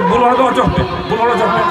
Bull हड़ दो चौक पे बुल हड़ चौक पे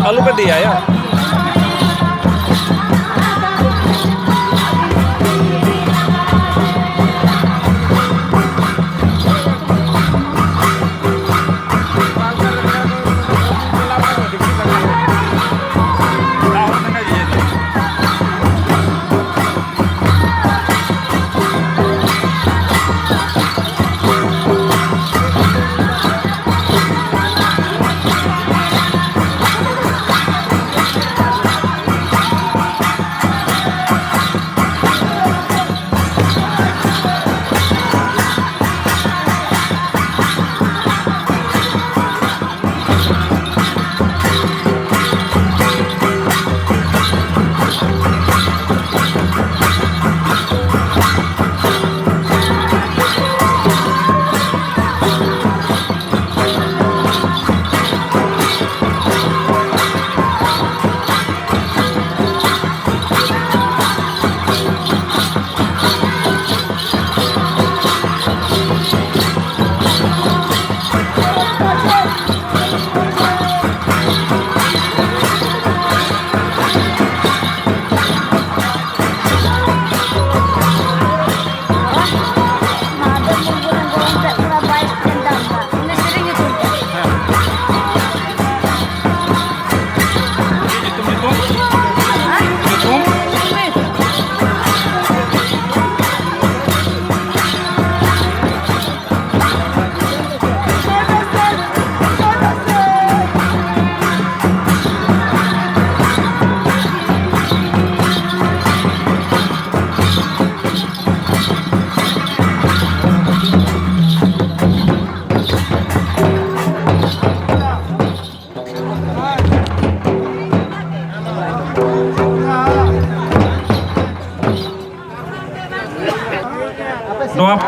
आलू का दिया या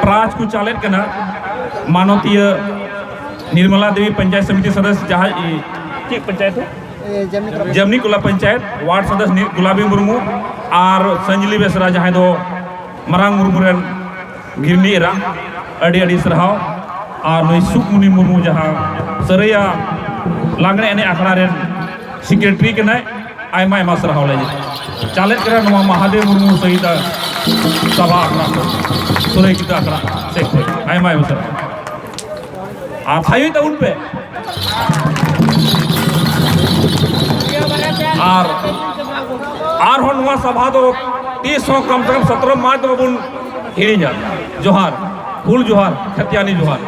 प्राज को चालित करना मानवतीय निर्मला देवी पंचायत समिति सदस्य जहाँ पंचायत जमनी कुला पंचायत वार्ड सदस्य गुलाबी मुर्मू और संजली बेसरा जहाँ दो मरांग मुर्मू रेन गिरनी एरा अड़ी अड़ी सरहाव और नई सुकमुनि मुर्मू जहाँ सरैया लांगड़े एने आखड़ा रेन सेक्रेटरी के नाय आयमा आयमा सरहाव लगे चालित करना महादेव मुर्मू सहित सभा आखड़ा सुरई की आखड़ा से आयमा आयमा सरहाव आप हाई तो उन पे और होना सभा तो 30 कम से कम 17 मार्च में बुन हिड़ी जोहार फूल जोहार खतियानी जोहार।